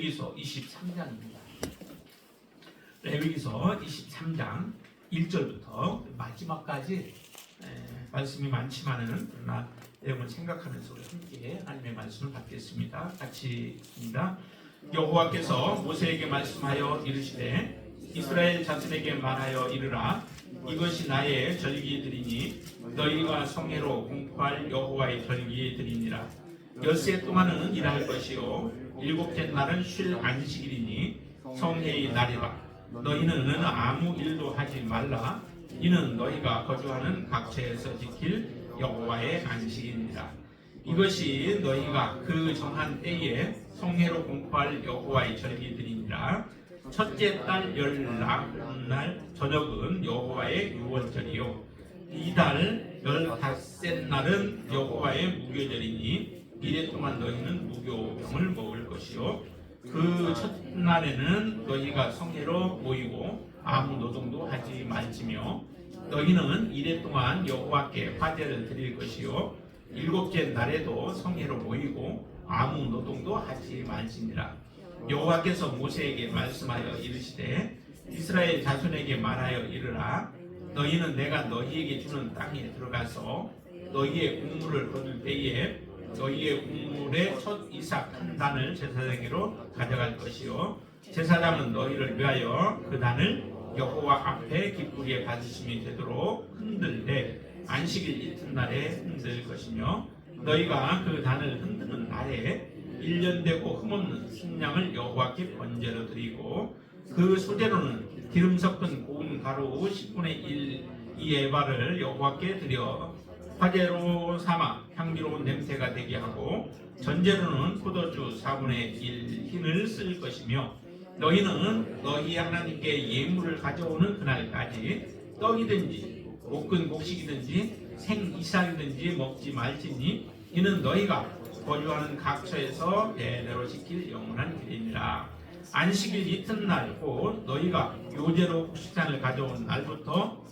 레위기서 23장입니다. 레위기서 23장 1절부터 마지막까지 말씀이 많지만은 그러나 내용을 생각하면서 우리 함께 하나님의 말씀을 받겠습니다. 같이 입니다. 여호와께서 모세에게 말씀하여 이르시되 이스라엘 자손에게 말하여 이르라. 이것이 나의 절기들이니 너희가 성회로 공포할 여호와의 절기들이니라. 엿새 동안은 일할 것이요 일곱째 날은 쉴 안식일이니 성회의 날이라. 너희는 아무 일도 하지 말라. 이는 너희가 거주하는 각처에서 지킬 여호와의 안식이니라. 이것이 너희가 그 정한 때에 성회로 공포할 여호와의 절기들이니라. 첫째 달 열날 저녁은 여호와의 유월절이요 이달 15째 날은 여호와의 무교절이니 이래 동안 너희는 무교병을 먹을 것이요 그 첫날에는 너희가 성회로 모이고 아무 노동도 하지 말지며 너희는 이래 동안 여호와께 화제를 드릴 것이요 일곱째 날에도 성회로 모이고 아무 노동도 하지 말지니라. 여호와께서 모세에게 말씀하여 이르시되 이스라엘 자손에게 말하여 이르라. 너희는 내가 너희에게 주는 땅에 들어가서 너희의 곡물을 거둘 때에 너희의 곡물의 첫 이삭 한 단을 제사장에게로 가져갈 것이요 제사장은 너희를 위하여 그 단을 여호와 앞에 기쁘게 받으심이 되도록 흔들되 안식일 이튿날에 흔들 것이며 너희가 그 단을 흔드는 날에 1년 되고 흠없는 순양을 여호와께 번제로 드리고 그 소재로는 기름 섞은 고운 가루 10분의 1 이 에바를 여호와께 드려 화제로 삼아 향기로운 냄새가 되게 하고 전제로는 포도주 4분의 1 흰을 쓸 것이며 너희는 너희 하나님께 예물을 가져오는 그날까지 떡이든지 볶은 곡식이든지 생이삭이든지 먹지 말지니 이는 너희가 거주하는 각처에서 대대로 지킬 영원한 길이니라. 안식일 이튿날 곧 너희가 요제로 곡식잔을 가져온 날부터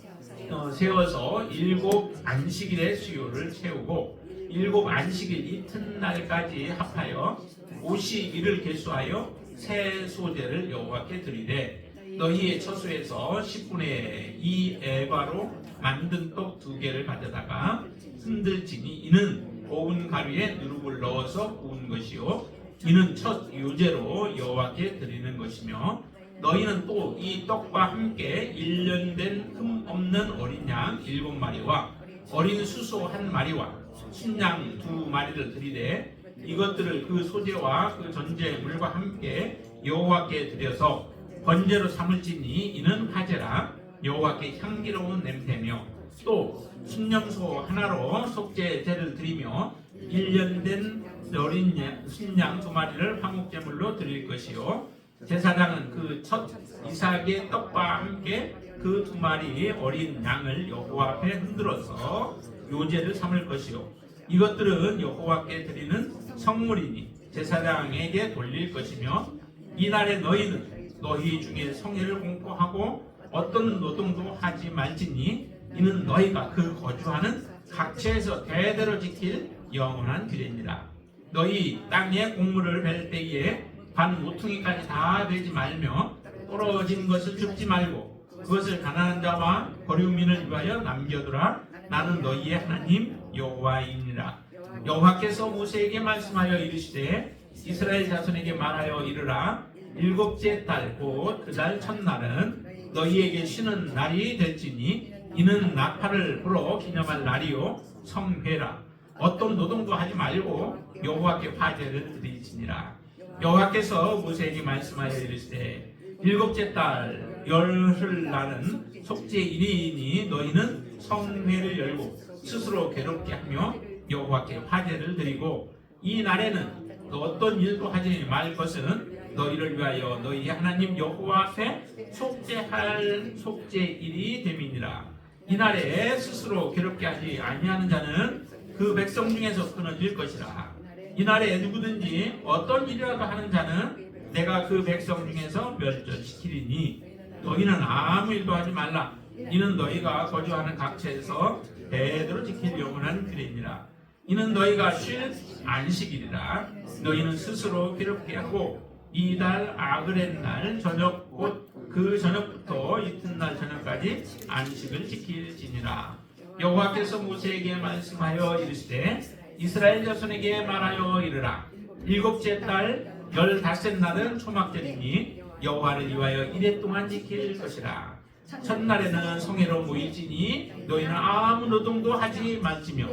세워서 7 안식일의 수요를 채우고 7 안식일 이튿날까지 합하여 52일을 계수하여 새 소제를 여호와께 드리되 너희의 처소에서 10분의 2 에바로 만든 떡 2개를 가져다가 흔들지니 이는 고운 가루에 누룩을 넣어서 구운 것이요 이는 첫 요제로 여호와께 드리는 것이며 너희는 또 이 떡과 함께 1년 된 흠 없는 어린 양 7마리와 어린 수소 1마리와 순양 2마리를 드리되 이것들을 그 소제와 그 전제물과 함께 여호와께 드려서 번제로 삼을지니 이는 화제라 여호와께 향기로운 냄새며 또 순념소 하나로 속죄제를 드리며 1년 된 어린 순양 2마리를 화목제물로 드릴 것이요 제사장은 그 첫 이삭의 떡과 함께 그 2마리 어린 양을 여호와 앞에 흔들어서 요제를 삼을 것이요 이것들은 여호와께 드리는 성물이니 제사장에게 돌릴 것이며 이날에 너희는 너희 중에 성회를 공포하고 어떤 노동도 하지 말지니 이는 너희가 그 거주하는 각처에서 대대로 지킬 영원한 규례니라. 너희 땅에 곡물을 벨 때에 반 모퉁이까지 다 베지 말며 떨어진 것을 줍지 말고 그것을 가난한 자와 거류민을 위하여 남겨두라. 나는 너희의 하나님 여호와이니라. 여호와께서 모세에게 말씀하여 이르시되 이스라엘 자손에게 말하여 이르라. 7째 달 곧 그 달 첫날은 너희에게 쉬는 날이 될지니 이는 나팔을 불어 기념할 날이요 성회라. 어떤 노동도 하지 말고 여호와께 화제를 드리시니라. 여호와께서 모세에게 말씀하여 이르시되 7째 달 열흘날은 속죄일이니 너희는 성회를 열고 스스로 괴롭게 하며 여호와께 화제를 드리고 이 날에는 어떤 일도 하지 말 것은 너희를 위하여 너희 하나님 여호와 앞에 속죄할 속죄일이 됨이니라. 이날에 스스로 괴롭게 하지 아니하는 자는 그 백성 중에서 끊어질 것이라. 이날에 누구든지 어떤 일이라도 하는 자는 내가 그 백성 중에서 멸절시키리니 너희는 아무 일도 하지 말라. 이는 너희가 거주하는 각처에서 대대로 지킬 영원한 규례니라. 이는 너희가 쉴 안식일이라. 너희는 스스로 괴롭게 하고 이달 아그렛 날 저녁 곧 그 저녁부터 이튿날 저녁까지 안식을 지킬지니라. 여호와께서 모세에게 말씀하여 이르시되 이스라엘 자손에게 말하여 이르라. 일곱째 달 15날은 초막절이니 여호와를 위하여 이레 동안 지킬 것이라. 첫날에는 성회로 모일지니 너희는 아무 노동도 하지 말지며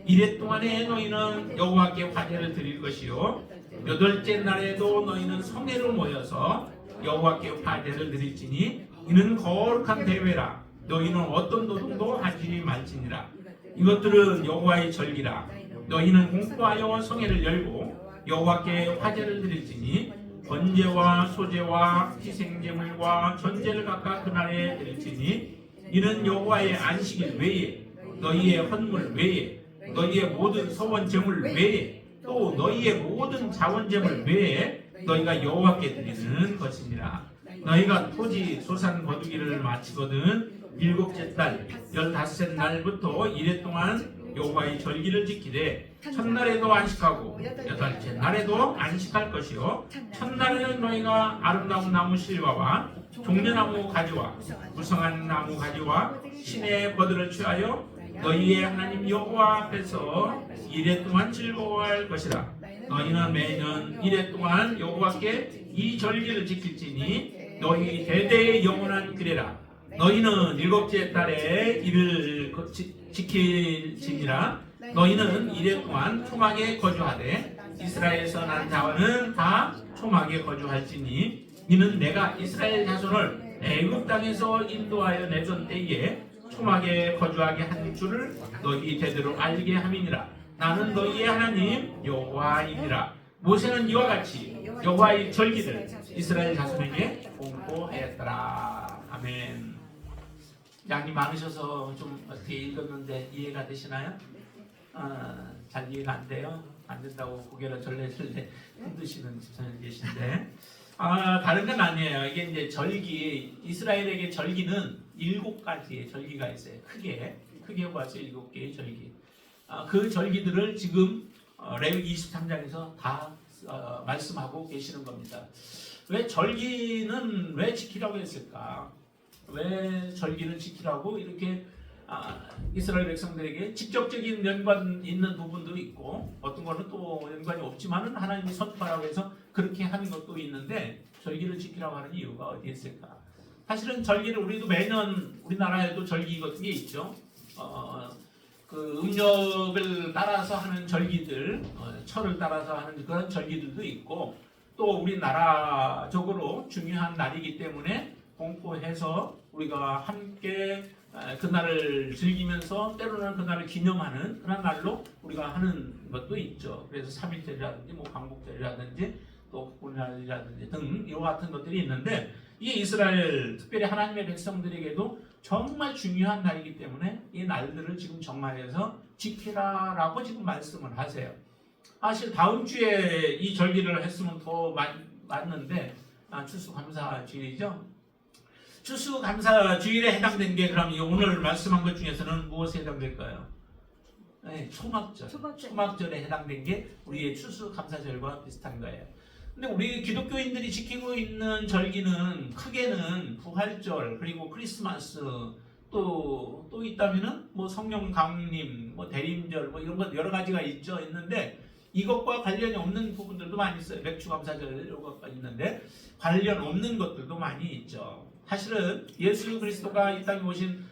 이레 동안에 너희는 여호와께 화제를 드릴 것이요 여덟째 날에도 너희는 성회로 모여서 여호와께 화제를 드릴지니 이는 거룩한 대회라. 너희는 어떤 노동도 하지 말지니라. 이것들은 여호와의 절기라. 너희는 공포하여 성회를 열고 여호와께 화제를 드릴지니 번제와 소제와 희생제물과 전제를 각각 그날에 드릴지니 이는 여호와의 안식일 외에 너희의 헌물 외에 너희의 모든 서원 제물 외에 또 너희의 모든 자원 제물 외에 너희가 여호와께 드리는 것이니라. 너희가 토지 소산 거두기를 마치거든 일곱째 달 15째 날부터 이레 동안 여호와의 절기를 지키되 첫날에도 안식하고 여덟째 날에도 안식할 것이요 첫날에는 너희가 아름다운 나무 실과와 종려나무 가지와 무성한 나무 가지와 신의 버들을 취하여 너희의 하나님 여호와 앞에서 이레 동안 즐거워할 것이라. 너희는 매년 이레 동안 여호와께 이 절기를 지킬지니 너희 대대의 영원한 규례라. 너희는 일곱째 달에 이를 지킬지니라. 너희는 이레 동안 초막에 거주하되 이스라엘에서 난 자와는 다 초막에 거주할지니 이는 내가 이스라엘 자손을 애굽 땅에서 인도하여 내던 때에 초막에 거주하게 한 줄을 너희 대대로 알게 함이니라. 나는 너희의 하나님 여호와이니라. 모세는 이와 같이 여호와의 절기를 이스라엘 자손에게 공포하였더라. 아멘. 양이 많으셔서 좀 어떻게 읽었는데 이해가 되시나요? 잘 이해가 안 돼요? 안 된다고 고개를 절레절레 흔드시는 집사님 계신데 다른 건 아니에요. 이게 이제 절기, 이스라엘에게 절기는 7가지의 절기가 있어요. 크게 봐서 7개의 절기. 그 절기들을 지금 레위기 23장에서 다 말씀하고 계시는 겁니다. 왜 절기는 왜 지키라고 했을까? 왜 절기를 지키라고 이렇게 이스라엘 백성들에게 직접적인 연관 있는 부분도 있고 어떤 거는 또 연관이 없지만은 하나님이 선포하라고 해서 그렇게 하는 것도 있는데 절기를 지키라고 하는 이유가 어디에 있을까? 사실은 절기를 우리도 매년 우리나라에도 절기 같은 게 있죠. 그 음력을 따라서 하는 절기들, 철을 따라서 하는 그런 절기들도 있고 또 우리나라적으로 중요한 날이기 때문에 공포해서 우리가 함께 그날을 즐기면서 때로는 그날을 기념하는 그런 날로 우리가 하는 것도 있죠. 그래서 3.1절이라든지 뭐 광복절이라든지 또 국군날이라든지 등 이와 같은 것들이 있는데 이게 이스라엘 특별히 하나님의 백성들에게도 정말 중요한 날이기 때문에 이 날들을 지금 정말해서 지키라라고 지금 말씀을 하세요. 사실 다음 주에 이 절기를 했으면 더 맞는데 추수감사주일이죠. 추수감사주일에 해당된 게 그럼 오늘 말씀한 것 중에서는 무엇에 해당될까요? 네, 초막절에 해당된 게 우리의 추수감사절과 비슷한 거예요. 근데 우리 기독교인들이 지키고 있는 절기는 크게는 부활절 그리고 크리스마스 또 있다면은 뭐 성령 강림, 뭐 대림절 뭐 이런 것 여러 가지가 있는데 이것과 관련이 없는 부분들도 많이 있어요. 맥주감사절 이런 것가 있는데 관련 없는 것들도 많이 있죠. 사실은 예수 그리스도가 이 땅에 오신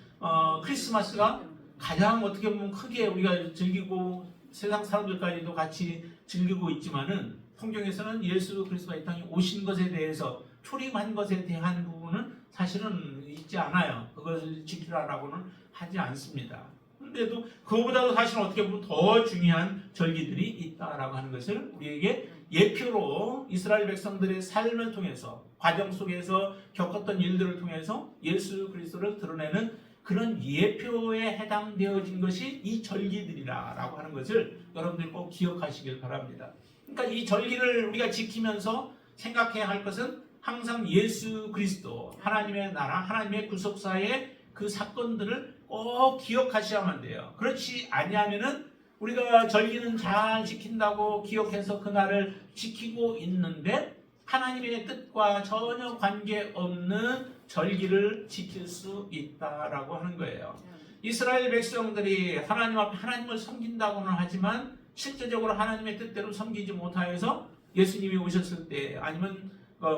크리스마스가 가장 어떻게 보면 크게 우리가 즐기고 세상 사람들까지도 같이 즐기고 있지만은 성경에서는 예수 그리스도가 이 땅에 오신 것에 대해서 초림한 것에 대한 부분은 사실은 있지 않아요. 그것을 지키라라고는 하지 않습니다. 그런데도 그거보다도 사실 어떻게 보면 더 중요한 절기들이 있다라고 하는 것을 우리에게 예표로 이스라엘 백성들의 삶을 통해서 과정 속에서 겪었던 일들을 통해서 예수 그리스도를 드러내는 그런 예표에 해당되어진 것이 이 절기들이라고 하는 것을 여러분들 꼭 기억하시길 바랍니다. 그러니까 이 절기를 우리가 지키면서 생각해야 할 것은 항상 예수 그리스도, 하나님의 나라, 하나님의 구속사의 그 사건들을 꼭 기억하셔야만 돼요. 그렇지 아니하면은 우리가 절기는 잘 지킨다고 기억해서 그날을 지키고 있는데 하나님의 뜻과 전혀 관계없는 절기를 지킬 수 있다라고 하는 거예요. 이스라엘 백성들이 하나님 앞에 하나님을 섬긴다고는 하지만 실제적으로 하나님의 뜻대로 섬기지 못하여서 예수님이 오셨을 때 아니면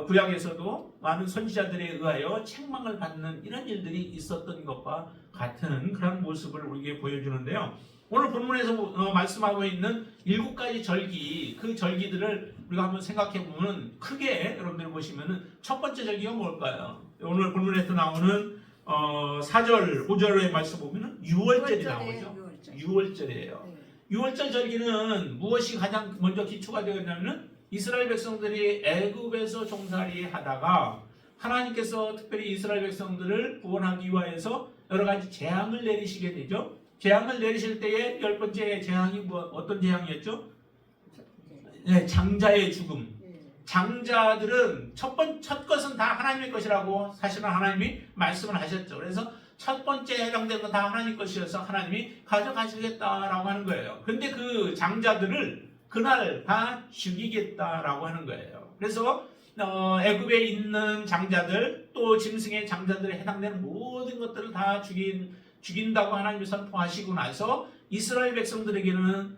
구약에서도 많은 선지자들에 의하여 책망을 받는 이런 일들이 있었던 것과 같은 그런 모습을 우리에게 보여주는데요. 오늘 본문에서 말씀하고 있는 7가지 절기, 그 절기들을 우리가 한번 생각해 보면 크게 여러분들 보시면은 첫 번째 절기가 뭘까요? 오늘 본문에서 나오는 4절, 5절의 말씀 보면은 6월절이 나오죠. 6월절이에요. 6월절 절기는 무엇이 가장 먼저 기초가 되었냐면 이스라엘 백성들이 애굽에서 종살이 하다가 하나님께서 특별히 이스라엘 백성들을 구원하기 위하여서 여러 가지 재앙을 내리시게 되죠. 재앙을 내리실 때의 10번째 재앙이 어떤 재앙이었죠? 네, 장자의 죽음. 장자들은 첫 것은 다 하나님의 것이라고 사실은 하나님이 말씀을 하셨죠. 그래서 첫 번째 해당되는 건 다 하나님 것이어서 하나님이 가져가시겠다라고 하는 거예요. 근데 그 장자들을 그날 다 죽이겠다라고 하는 거예요. 그래서 애굽에 있는 장자들 또 짐승의 장자들에 해당되는 모든 것들을 다 죽인다고 하나님이 선포하시고 나서 이스라엘 백성들에게는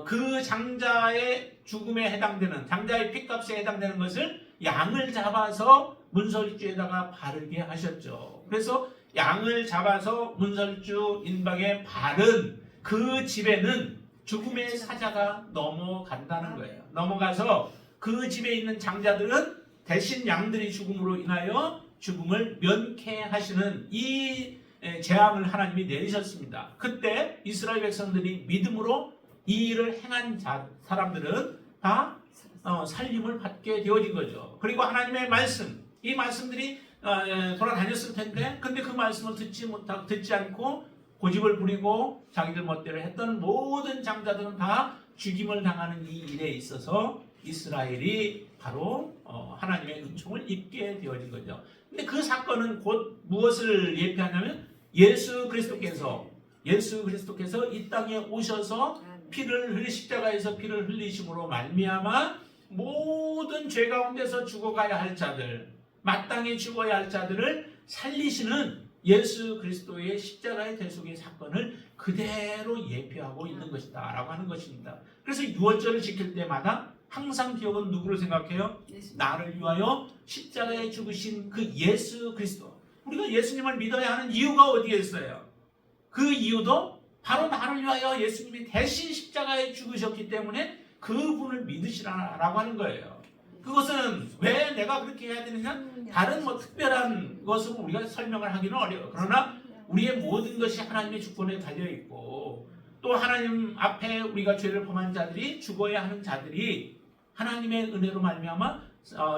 그 장자의 죽음에 해당되는 장자의 핏값에 해당되는 것을 양을 잡아서 문설주에다가 바르게 하셨죠. 그래서 양을 잡아서 문설주 인방에 바른 그 집에는 죽음의 사자가 넘어간다는 거예요. 넘어가서 그 집에 있는 장자들은 대신 양들이 죽음으로 인하여 죽음을 면케하시는 이 재앙을 하나님이 내리셨습니다. 그때 이스라엘 백성들이 믿음으로 이 일을 행한 사람들은 다 살림을 받게 되어진 거죠. 그리고 하나님의 말씀, 이 말씀들이 돌아다녔을 텐데 근데 그 말씀을 듣지 않고 고집을 부리고 자기들 멋대로 했던 모든 장자들은 다 죽임을 당하는 이 일에 있어서 이스라엘이 바로 하나님의 은총을 입게 되어진 거죠. 근데 그 사건은 곧 무엇을 예표하냐면 예수 그리스도께서 이 땅에 오셔서 십자가에서 피를 흘리심으로 말미암아 모든 죄 가운데서 죽어가야 할 자들, 마땅히 죽어야 할 자들을 살리시는 예수 그리스도의 십자가의 대속의 사건을 그대로 예표하고 있는 것이다 라고 하는 것입니다. 그래서 6월절을 지킬 때마다 항상 기억은 누구를 생각해요? 나를 위하여 십자가에 죽으신 그 예수 그리스도. 우리가 예수님을 믿어야 하는 이유가 어디에 있어요? 그 이유도 바로 나를 위하여 예수님이 대신 십자가에 죽으셨기 때문에 그분을 믿으시라라고 하는 거예요. 그것은 왜 내가 그렇게 해야 되느냐? 다른 특별한 것으로 우리가 설명을 하기는 어려워요. 그러나 우리의 모든 것이 하나님의 주권에 달려있고 또 하나님 앞에 우리가 죄를 범한 자들이 죽어야 하는 자들이 하나님의 은혜로 말미암아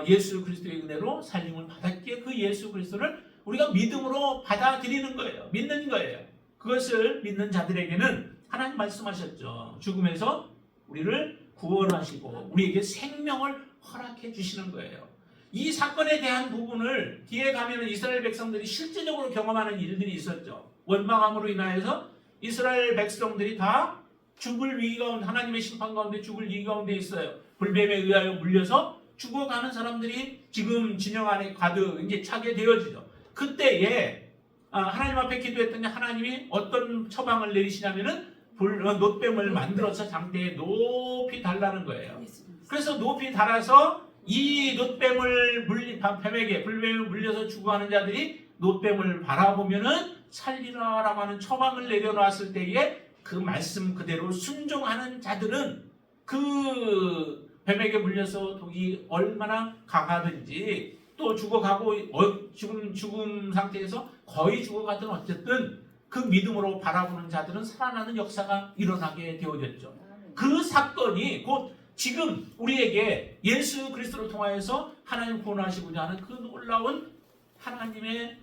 예수 그리스도의 은혜로 살림을 받았기에 그 예수 그리스도를 우리가 믿음으로 받아들이는 거예요. 믿는 거예요. 그것을 믿는 자들에게는 하나님 말씀하셨죠. 죽음에서 우리를 구원하시고 우리에게 생명을 허락해 주시는 거예요. 이 사건에 대한 부분을 뒤에 가면 이스라엘 백성들이 실제적으로 경험하는 일들이 있었죠. 원망함으로 인하여서 이스라엘 백성들이 다 죽을 위기 가운데, 하나님의 심판 가운데 죽을 위기 가운데 있어요. 불뱀에 의하여 물려서 죽어가는 사람들이 지금 진영 안에 가득 이제 차게 되어지죠. 그때에 하나님 앞에 기도했더니 하나님이 어떤 처방을 내리시냐면은 놋뱀을 만들어서 장대에 높이 달라는 거예요. 그래서 높이 달아서 이 놋뱀을 불뱀에 물려서 죽어가는 자들이 놋뱀을 바라보면은 살리라라고 하는 처방을 내려놨을 때에 그 말씀 그대로 순종하는 자들은 그 뱀에게 물려서 독이 얼마나 강하든지 또 죽어가고 죽음 상태에서 거의 죽어가든 어쨌든 그 믿음으로 바라보는 자들은 살아나는 역사가 일어나게 되어졌죠. 그 사건이 곧 지금 우리에게 예수 그리스도를 통하여서 하나님 구원하시고자 하는 그 놀라운 하나님의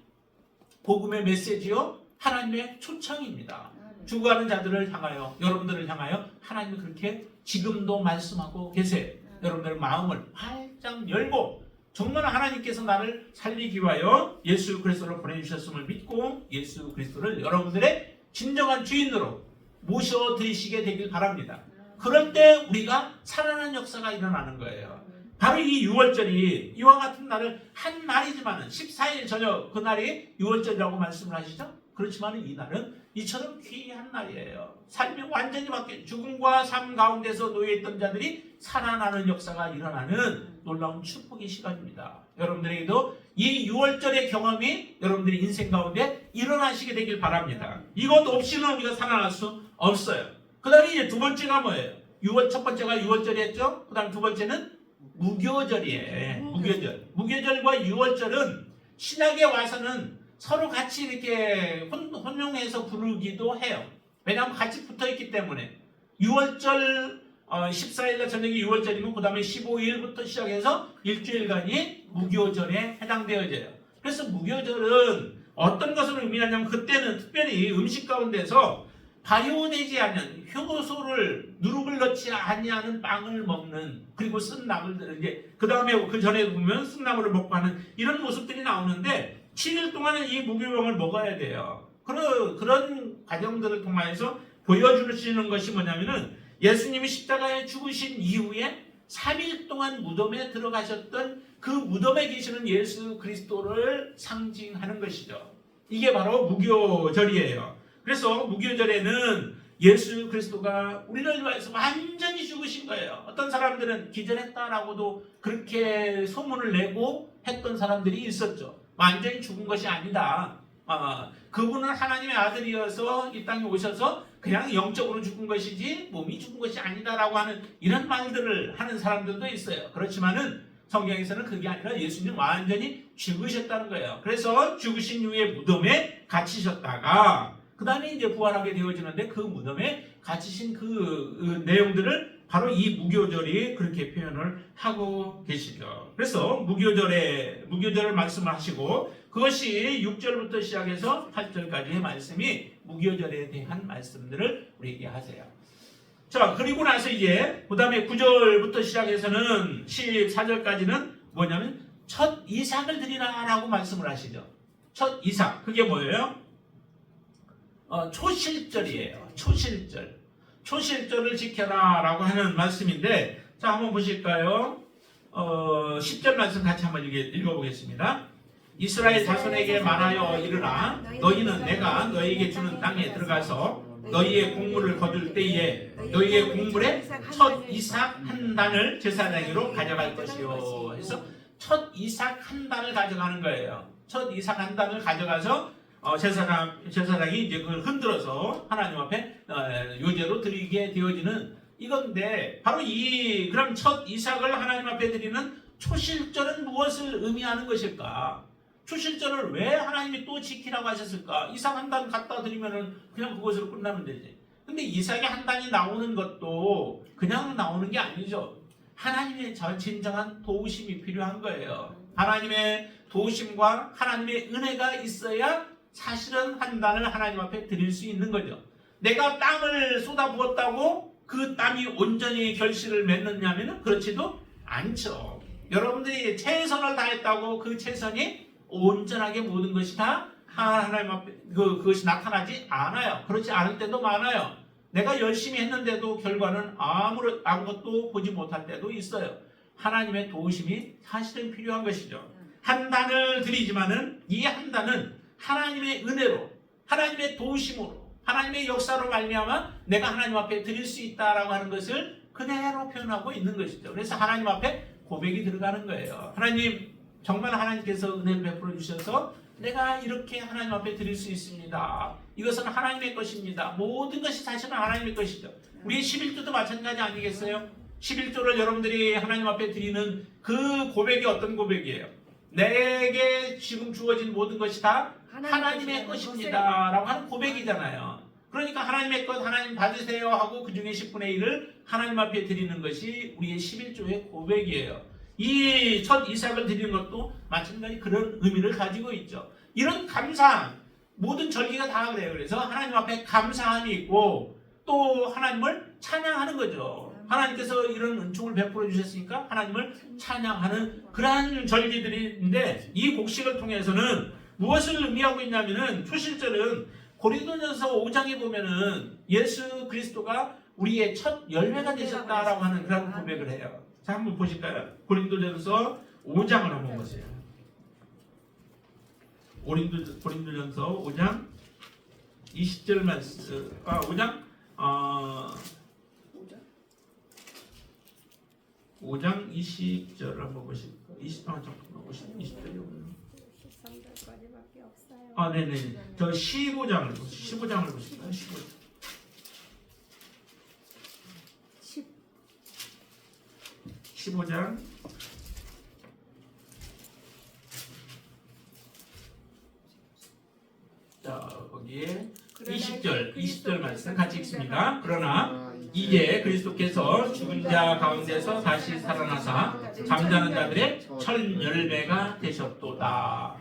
복음의 메시지요, 하나님의 초청입니다. 죽어가는 자들을 향하여, 여러분들을 향하여 하나님이 그렇게 지금도 말씀하고 계세요. 여러분들의 마음을 활짝 열고 정말 하나님께서 나를 살리기 위하여 예수 그리스도를 보내주셨음을 믿고 예수 그리스도를 여러분들의 진정한 주인으로 모셔드리시게 되길 바랍니다. 그럴 때 우리가 살아나는 역사가 일어나는 거예요. 바로 이 6월절이 이와 같은 날을 한 날이지만은 14일 저녁 그날이 6월절이라고 말씀을 하시죠. 그렇지만 이 날은 이처럼 귀한 날이에요. 삶이 완전히 바뀌어 죽음과 삶 가운데서 놓여있던 자들이 살아나는 역사가 일어나는 놀라운 축복의 시간입니다. 여러분들에게도 이 6월절의 경험이 여러분들의 인생 가운데 일어나시게 되길 바랍니다. 이것 없이는 우리가 살아날 수 없어요. 그 다음에 이제 두 번째가 뭐예요? 첫 번째가 6월절이었죠. 그 다음 두 번째는 무교절이에요. 무교절과 6월절은 신약에 와서는 서로 같이 이렇게 혼용해서 부르기도 해요. 왜냐하면 같이 붙어있기 때문에 6월절 14일날 저녁이 6월절이면 그 다음에 15일부터 시작해서 일주일간이 무교절에 해당되어져요. 그래서 무교절은 어떤 것을 의미하냐면 그때는 특별히 음식 가운데서 발효되지 않은 효소를 누룩을 넣지 아니하는 빵을 먹는 그리고 쓴 나물들 이제 그 다음에 그 전에 보면 쓴 나물을 먹고 하는 이런 모습들이 나오는데 7일 동안은 이 무교병을 먹어야 돼요. 그런 과정들을 통해서 보여주시는 것이 뭐냐면은 예수님이 십자가에 죽으신 이후에 3일 동안 무덤에 들어가셨던 그 무덤에 계시는 예수 그리스도를 상징하는 것이죠. 이게 바로 무교절이에요. 그래서 무교절에는 예수 그리스도가 우리를 위해서 완전히 죽으신 거예요. 어떤 사람들은 기절했다라고도 그렇게 소문을 내고 했던 사람들이 있었죠. 완전히 죽은 것이 아니다. 그분은 하나님의 아들이어서 이 땅에 오셔서 그냥 영적으로 죽은 것이지 몸이 죽은 것이 아니다라고 하는 이런 말들을 하는 사람들도 있어요. 그렇지만은 성경에서는 그게 아니라 예수님 완전히 죽으셨다는 거예요. 그래서 죽으신 이후에 무덤에 갇히셨다가 그 다음에 이제 부활하게 되어지는데 그 무덤에 갇히신 그 내용들을 바로 이 무교절이 그렇게 표현을 하고 계시죠. 그래서 무교절을 말씀을 하시고 그것이 6절부터 시작해서 8절까지의 말씀이 무교절에 대한 말씀들을 우리에게 하세요. 자, 그리고 나서 이제 그 다음에 9절부터 시작해서는 14절까지는 뭐냐면 첫 이삭을 드리라 라고 말씀을 하시죠. 첫 이삭, 그게 뭐예요? 초실절이에요. 초실절을 지켜라 라고 하는 말씀인데 자 한번 보실까요? 10절 말씀 같이 한번 읽어보겠습니다. 이스라엘 자손에게 말하여 이르라 너희는 내가 너희에게 주는 땅에 들어가서 너희의 곡물을 거둘 때에 너희의 곡물에 첫 이삭 한 단을 제사장으로 가져갈 것이요 해서 첫 이삭 한 단을 가져가는 거예요. 첫 이삭 한 단을 가져가서 제사장이 이제 그걸 흔들어서 하나님 앞에 요제로 드리게 되어지는 이건데 바로 그럼 첫 이삭을 하나님 앞에 드리는 초실절은 무엇을 의미하는 것일까? 초실절을 왜 하나님이 또 지키라고 하셨을까? 이삭 한 단 갖다 드리면은 그냥 그것으로 끝나면 되지. 근데 이삭이 한 단이 나오는 것도 그냥 나오는 게 아니죠. 하나님의 진정한 도우심이 필요한 거예요. 하나님의 도우심과 하나님의 은혜가 있어야 사실은 한 단을 하나님 앞에 드릴 수 있는 거죠. 내가 땀을 쏟아부었다고 그 땀이 온전히 결실을 맺느냐면 그렇지도 않죠. 여러분들이 최선을 다했다고 그 최선이 온전하게 모든 것이 다 하나님 앞에 그것이 나타나지 않아요. 그렇지 않을 때도 많아요. 내가 열심히 했는데도 결과는 아무것도 보지 못할 때도 있어요. 하나님의 도우심이 사실은 필요한 것이죠. 한 단을 드리지만은 이 한 단은 하나님의 은혜로, 하나님의 도우심으로, 하나님의 역사로 말미암아 내가 하나님 앞에 드릴 수 있다라고 하는 것을 그대로 표현하고 있는 것이죠. 그래서 하나님 앞에 고백이 들어가는 거예요. 하나님, 정말 하나님께서 은혜를 베풀어 주셔서 내가 이렇게 하나님 앞에 드릴 수 있습니다. 이것은 하나님의 것입니다. 모든 것이 사실은 하나님의 것이죠. 우리의 11조도 마찬가지 아니겠어요? 11조를 여러분들이 하나님 앞에 드리는 그 고백이 어떤 고백이에요? 내게 지금 주어진 모든 것이 다 하나님의 것입니다 라고 하는 고백이잖아요. 그러니까 하나님의 것 하나님 받으세요 하고 그 중에 10분의 1을 하나님 앞에 드리는 것이 우리의 11조의 고백이에요. 이 첫 이삭을 드리는 것도 마찬가지 그런 의미를 가지고 있죠. 이런 감사함, 모든 절기가 다 그래요. 그래서 하나님 앞에 감사함이 있고 또 하나님을 찬양하는 거죠. 하나님께서 이런 은총을 베풀어 주셨으니까 하나님을 찬양하는 그러한 절기들인데 이 곡식을 통해서는 무엇을 의미하고 있냐면은 초실절은 고린도전서 5장에 보면은 예수 그리스도가 우리의 첫 열매가 되셨다라고 하는 그런 고백을 해요. 자, 한번 보실까요? 고린도전서 5장을 한번 보세요. 고린도전서 5장 20절 말씀. 5장 5장 20절 한번 보실까요? 20절이 오늘. 13절까지밖에 없어요. 네네. 저 15장을 보실까요? 15장. 15장 자, 거기에 20절 말씀 같이 읽습니다. 그러나 이제 그리스도께서 죽은 자 가운데서 다시 살아나사 잠자는 자들의 천 열매가 되셨도다.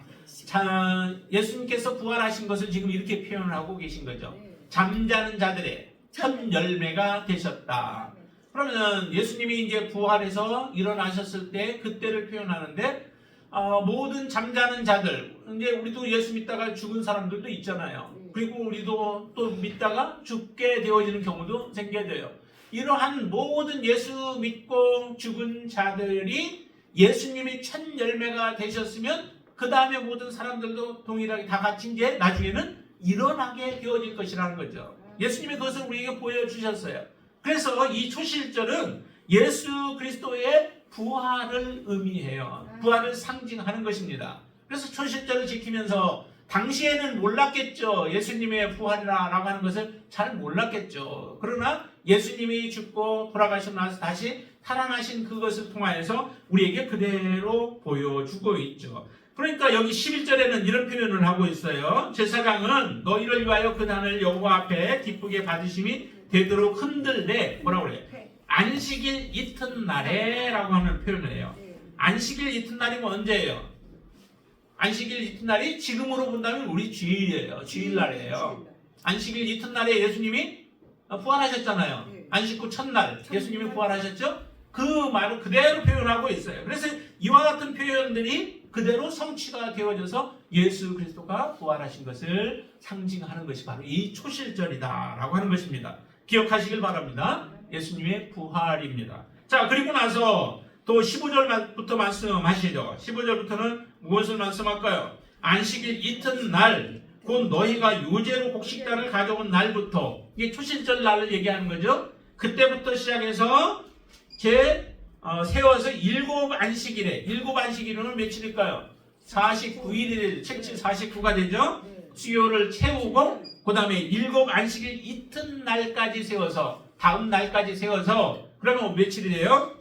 자, 예수님께서 부활하신 것을 지금 이렇게 표현을 하고 계신 거죠. 잠자는 자들의 천 열매가 되셨다. 그러면 예수님이 이제 부활해서 일어나셨을 때 그때를 표현하는데 모든 잠자는 자들, 이제 우리도 예수 믿다가 죽은 사람들도 있잖아요. 그리고 우리도 또 믿다가 죽게 되어지는 경우도 생겨져요. 이러한 모든 예수 믿고 죽은 자들이 예수님이 첫 열매가 되셨으면 그 다음에 모든 사람들도 동일하게 다 같이 이제 나중에는 일어나게 되어질 것이라는 거죠. 예수님이 그것을 우리에게 보여주셨어요. 그래서 이 초실절은 예수 그리스도의 부활을 의미해요. 부활을 상징하는 것입니다. 그래서 초실절을 지키면서 당시에는 몰랐겠죠. 예수님의 부활이라고 하는 것을 잘 몰랐겠죠. 그러나 예수님이 죽고 돌아가시고 나서 다시 살아나신 그것을 통하여서 우리에게 그대로 보여주고 있죠. 그러니까 여기 11절에는 이런 표현을 하고 있어요. 제사장은 너희를 위하여 그 단을 여호와 앞에 기쁘게 받으심이 되도록 흔들되 뭐라고 그래요? 안식일 이튿날에 라고 하는 표현을 해요. 안식일 이튿날이면 언제예요? 안식일 이튿날이 지금으로 본다면 우리 주일이에요. 주일날이에요. 안식일 이튿날에 예수님이 부활하셨잖아요. 안식 후 첫날 예수님이 부활하셨죠? 그 말을 그대로 표현하고 있어요. 그래서 이와 같은 표현들이 그대로 성취가 되어져서 예수 그리스도가 부활하신 것을 상징하는 것이 바로 이 초실절이다라고 하는 것입니다. 기억하시길 바랍니다. 예수님의 부활입니다. 자, 그리고 나서 또 15절부터 말씀하시죠. 15절부터는 무엇을 말씀할까요? 안식일 이튿날 곧 너희가 요제로 곡식단을 가져온 날부터, 이게 초실절 날을 얘기하는 거죠. 그때부터 시작해서 세워서 일곱 안식일은 며칠일까요? 49일이 책치 49가 되죠. 수요를 채우고 그 다음에 일곱 안식일 이튿날까지 세워서 다음 날까지 세워서 그러면 며칠이 돼요?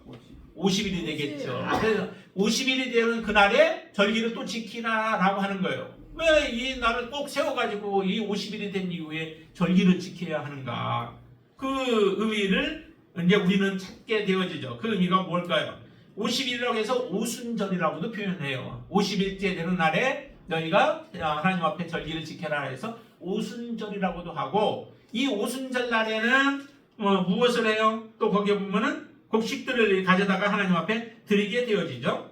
50일이 되겠죠. 그래서 50일이 되는 그날에 절기를 또 지키라라고 하는 거예요. 왜 이 날을 꼭 세워가지고 이 50일이 된 이후에 절기를 지켜야 하는가? 그 의미를 이제 우리는 찾게 되어지죠. 그 의미가 뭘까요? 50일이라고 해서 오순절이라고도 표현해요. 50일째 되는 날에 너희가 하나님 앞에 절기를 지켜라 해서 오순절이라고도 하고, 이 오순절 날에는 무엇을 해요? 또 거기에 보면은 곡식들을 가져다가 하나님 앞에 드리게 되어지죠.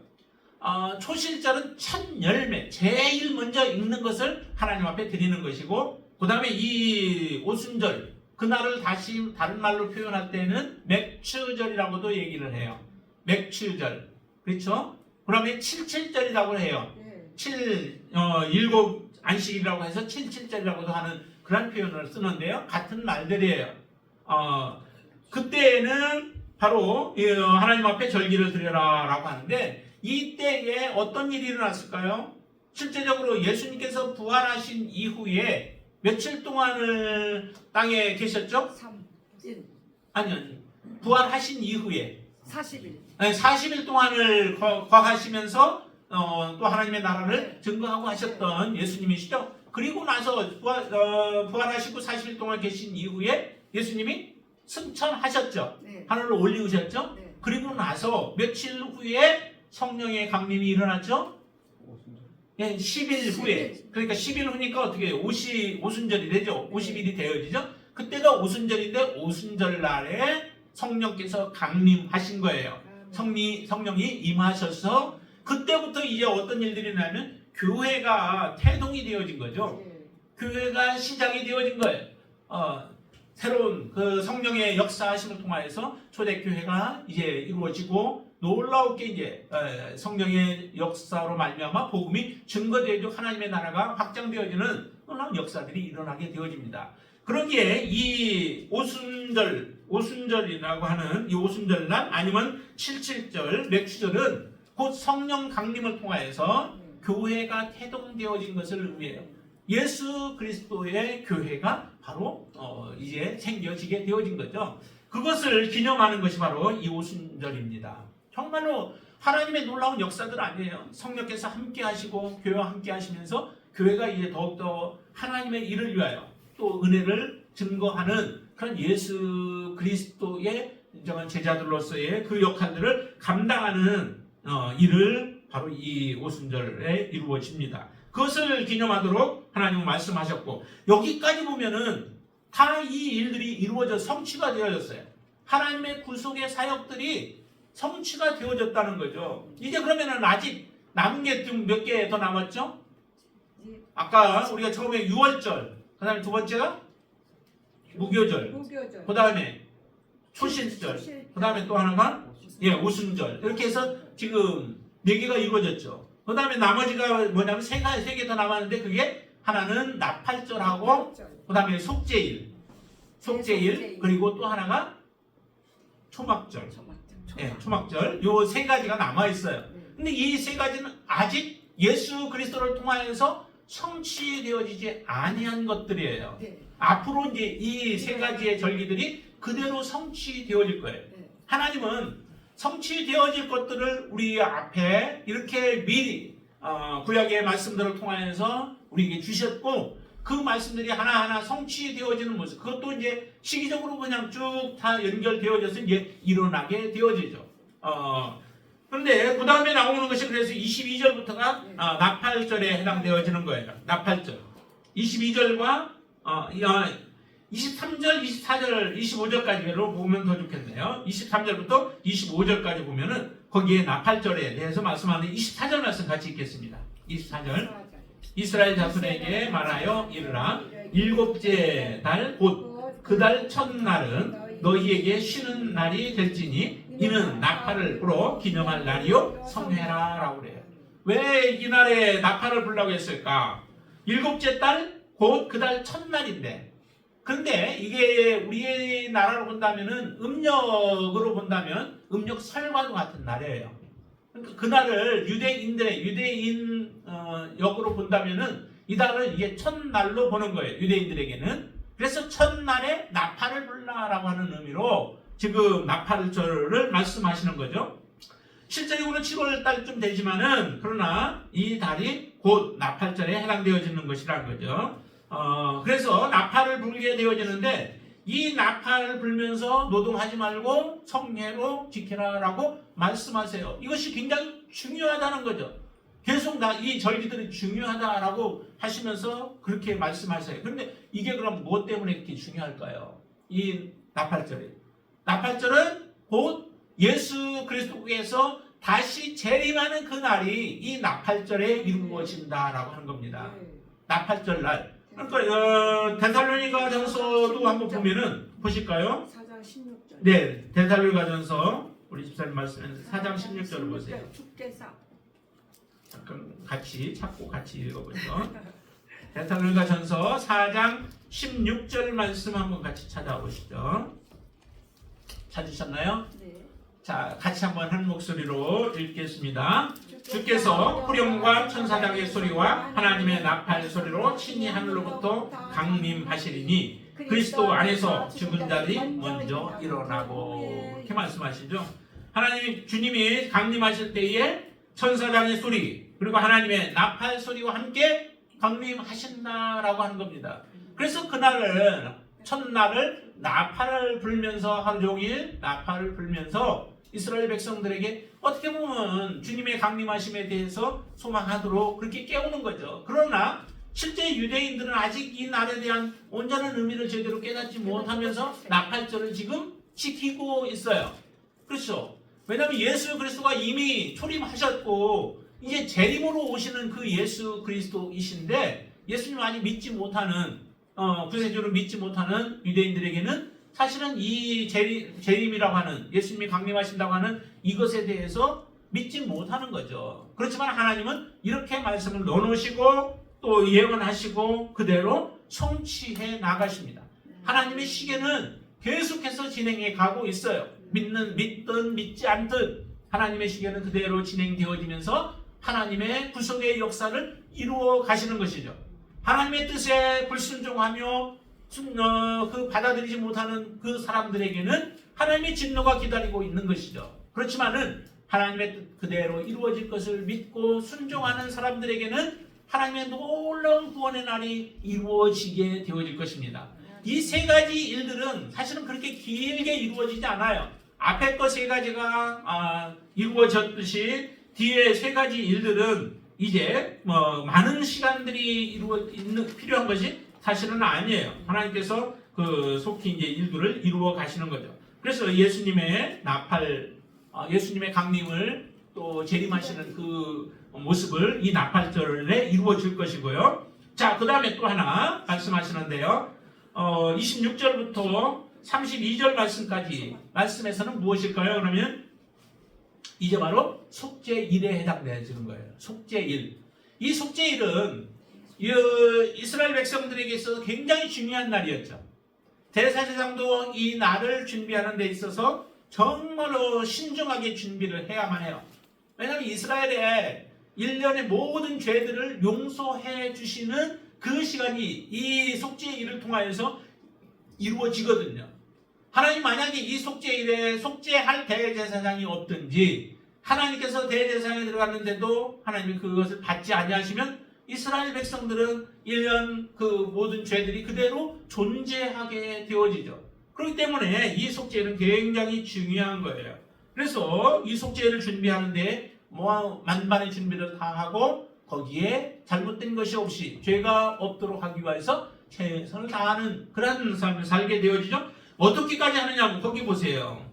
초실절은 첫 열매, 제일 먼저 익는 것을 하나님 앞에 드리는 것이고, 그 다음에 이 오순절, 그날을 다시 다른 말로 표현할 때는 맥추절이라고도 얘기를 해요. 맥추절. 그렇죠? 그러면 칠칠절이라고 해요. 일곱 안식이라고 해서 칠칠절이라고도 하는 그런 표현을 쓰는데요. 같은 말들이에요. 그때에는 바로 하나님 앞에 절기를 드려라 라고 하는데, 이때에 어떤 일이 일어났을까요? 실제적으로 예수님께서 부활하신 이후에 며칠 동안을 땅에 계셨죠? 3일. 아니요. 부활하신 이후에 40일. 40일 동안을 거하시면서 또 하나님의 나라를 증거하고 하셨던 예수님이시죠. 그리고 나서 부활하시고 40일 동안 계신 이후에 예수님이 승천하셨죠. 네. 하늘로 올리우셨죠. 네. 그리고 나서 며칠 후에 성령의 강림이 일어났죠. 10일 후에. 그러니까 10일 후니까 어떻게 해요? 오순절이 되죠. 50일이 되어지죠. 그때가 오순절인데 오순절 날에 성령께서 강림하신 거예요. 성령이 임하셔서 그때부터 이제 어떤 일들이 일어나면 교회가 태동이 되어진 거죠. 교회가 시작이 되어진 거예요. 새로운 그 성령의 역사하심을 통하여서 초대교회가 이제 이루어지고 놀라웠게 이제 성령의 역사로 말미암아 복음이 증거되어지고 하나님의 나라가 확장되어지는 놀라운 역사들이 일어나게 되어집니다. 그러기에 이 오순절이라고 하는 이 오순절날 아니면 77절 맥주절은 곧 성령 강림을 통하여서 교회가 태동되어진 것을 의미해요. 예수 그리스도의 교회가 바로 이제 생겨지게 되어진 거죠. 그것을 기념하는 것이 바로 이 오순절입니다. 정말로 하나님의 놀라운 역사들 아니에요. 성령께서 함께 하시고 교회와 함께 하시면서 교회가 이제 더욱더 하나님의 일을 위하여 또 은혜를 증거하는 그런 예수 그리스도의 인정한 제자들로서의 그 역할들을 감당하는 일을 바로 이 오순절에 이루어집니다. 그것을 기념하도록 하나님은 말씀하셨고 여기까지 보면은 다 이 일들이 이루어져 성취가 되어졌어요. 하나님의 구속의 사역들이 성취가 되어졌다는 거죠. 이제 그러면은 아직 남은 게 몇 개 더 남았죠? 아까 우리가 처음에 6월절, 그 다음에 두 번째가 무교절, 그 다음에 초신절, 그 다음에 또 하나가 오순절. 이렇게 해서 지금 4개가 이루어졌죠. 그 다음에 나머지가 뭐냐면 3개 더 남았는데 그게 하나는 나팔절하고 그 다음에 속죄일, 그리고 또 하나가 초막절. 초막절. 요 3가지가 남아있어요. 근데 이 3가지는 아직 예수 그리스도를 통하여서 성취되어지지 아니한 것들이에요. 앞으로 이제 이 3가지의 절기들이 그대로 성취되어질 거예요. 하나님은 성취되어질 것들을 우리 앞에 이렇게 미리 구약의 말씀들을 통하여서 우리에게 주셨고 그 말씀들이 하나하나 성취되어지는 모습, 그것도 이제 시기적으로 그냥 쭉 다 연결되어져서 이제 일어나게 되어지죠. 그런데 그 다음에 나오는 것이 그래서 22절부터가 나팔절에 해당되어지는 거예요. 나팔절. 22절과 23절, 24절, 25절까지로 보면 더 좋겠네요. 23절부터 25절까지 보면은 거기에 나팔절에 대해서 말씀하는 24절 말씀 같이 읽겠습니다. 24절. 이스라엘 자손에게 말하여 이르라. 7째 달 곧 그 달 첫날은 너희에게 쉬는 날이 될지니 이는 나팔을 불어 기념할 날이요 성회라 라고 그래요. 왜 이 날에 나팔을 불라고 했을까? 7째 달 곧 그 달 첫날인데, 그런데 이게 우리나라로 본다면은 음력으로 본다면 음력 설과도 같은 날이에요. 그러니까 그 날을 유대인 역으로 본다면은 이 달을 이게 첫날로 보는 거예요. 유대인들에게는. 그래서 첫날에 나팔을 불라라고 하는 의미로 지금 나팔절을 말씀하시는 거죠. 실제적으로 7월 달쯤 되지만은 그러나 이 달이 곧 나팔절에 해당되어지는 것이라는 거죠. 그래서 나팔을 불게 되어지는데 이 나팔을 불면서 노동하지 말고 성례로 지키라라고 말씀하세요. 이것이 굉장히 중요하다는 거죠. 계속 이 절기들이 중요하다라고 하시면서 그렇게 말씀하세요. 그런데 이게 그럼 무엇 때문에 이렇게 중요할까요? 이 나팔절이. 나팔절은 곧 예수 그리스도께서 다시 재림하는 그 날이 이 나팔절에 이루어진다라고 하는 겁니다. 나팔절 날. 그러니까 데살로니가전서도 한번 보면은 보실까요? 4장 16절. 네, 데살로니가전서 우리 집사님 말씀에서 4장 16절을 보세요. 축제사. 잠깐 같이 찾고 같이 읽어보죠. 데살로니가전서 4장 16절 말씀 한번 같이 찾아보시죠. 찾으셨나요? 네. 자, 같이 한번 한 목소리로 읽겠습니다. 주께서 후령과 천사장의 소리와 하나님의 나팔 소리로 친히 하늘로부터 강림하시리니 그리스도 안에서 죽은 자들이 먼저 일어나고, 이렇게 말씀하시죠. 하나님 주님이 강림하실 때에 천사장의 소리 그리고 하나님의 나팔 소리와 함께 강림하신다라고 하는 겁니다. 그래서 그날을 첫날을 나팔을 불면서 하루 종일 나팔을 불면서 이스라엘 백성들에게 어떻게 보면 주님의 강림하심에 대해서 소망하도록 그렇게 깨우는 거죠. 그러나 실제 유대인들은 아직 이 날에 대한 온전한 의미를 제대로 깨닫지 못하면서 나팔절을 지금 지키고 있어요. 그렇죠? 왜냐하면 예수 그리스도가 이미 초림하셨고 이제 재림으로 오시는 그 예수 그리스도이신데 예수님 아직 믿지 못하는 구세주를 믿지 못하는 유대인들에게는 사실은 이 재림이라고 하는 예수님이 강림하신다고 하는 이것에 대해서 믿지 못하는 거죠. 그렇지만 하나님은 이렇게 말씀을 넣어놓으시고 또 예언하시고 그대로 성취해 나가십니다. 하나님의 시계는 계속해서 진행해 가고 있어요. 믿든 믿지 않든 하나님의 시계는 그대로 진행되어지면서 하나님의 구속의 역사를 이루어 가시는 것이죠. 하나님의 뜻에 불순종하며 그 받아들이지 못하는 그 사람들에게는 하나님의 진노가 기다리고 있는 것이죠. 그렇지만은 하나님의 뜻 그대로 이루어질 것을 믿고 순종하는 사람들에게는 하나님의 놀라운 구원의 날이 이루어지게 되어질 것입니다. 이 세 가지 일들은 사실은 그렇게 길게 이루어지지 않아요. 앞에 거 세 가지가 이루어졌듯이 뒤에 세 가지 일들은 이제 많은 시간들이 필요한 것이 사실은 아니에요. 하나님께서 그 속히 이제 일들을 이루어 가시는 거죠. 그래서 예수님의 예수님의 강림을 또 재림하시는 그 모습을 이 나팔절에 이루어질 것이고요. 자, 그 다음에 또 하나 말씀하시는데요. 26절부터 32절 말씀까지 말씀에서는 무엇일까요? 그러면 이제 바로 속죄일에 해당되어지는 거예요. 속죄일. 이 속죄일은 이스라엘 백성들에게 있어서 굉장히 중요한 날이었죠. 대제사장도 이 날을 준비하는 데 있어서 정말로 신중하게 준비를 해야만 해요. 왜냐하면 이스라엘의 1년의 모든 죄들을 용서해 주시는 그 시간이 이 속죄일을 통하여서 이루어지거든요. 하나님 만약에 이 속죄일에 속죄할 대제사장이 없든지 하나님께서 대제사장에 들어갔는데도 하나님이 그것을 받지 아니하시면 이스라엘 백성들은 1년 그 모든 죄들이 그대로 존재하게 되어지죠. 그렇기 때문에 이 속죄는 굉장히 중요한 거예요. 그래서 이 속죄를 준비하는데 만반의 준비를 다 하고 거기에 잘못된 것이 없이 죄가 없도록 하기 위해서 최선을 다하는 그런 삶을 살게 되어지죠. 어떻게까지 하느냐? 거기 보세요.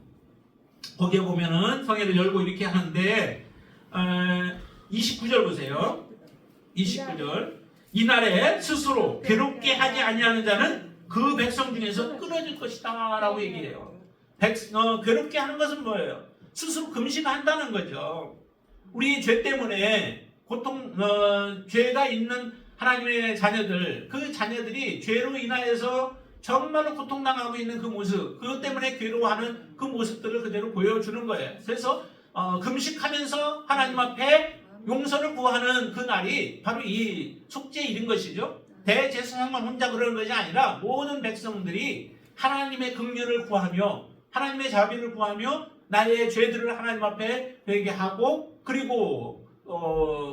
거기에 보면은 성회를 열고 이렇게 하는데 29절 보세요. 29절 이날에 스스로 괴롭게 하지 아니하는 자는 그 백성 중에서 끊어질 것이다 라고 얘기해요. 괴롭게 하는 것은 뭐예요? 스스로 금식한다는 거죠. 우리 죄 때문에 죄가 있는 하나님의 자녀들, 그 자녀들이 죄로 인하여서 정말로 고통당하고 있는 그 모습, 그것 때문에 괴로워하는 그 모습들을 그대로 보여주는 거예요. 그래서 금식하면서 하나님 앞에 용서를 구하는 그 날이 바로 이 속죄일인 것이죠. 대제사장만 혼자 그러는 것이 아니라 모든 백성들이 하나님의 긍휼을 구하며 하나님의 자비를 구하며 나의 죄들을 하나님 앞에 회개하고 그리고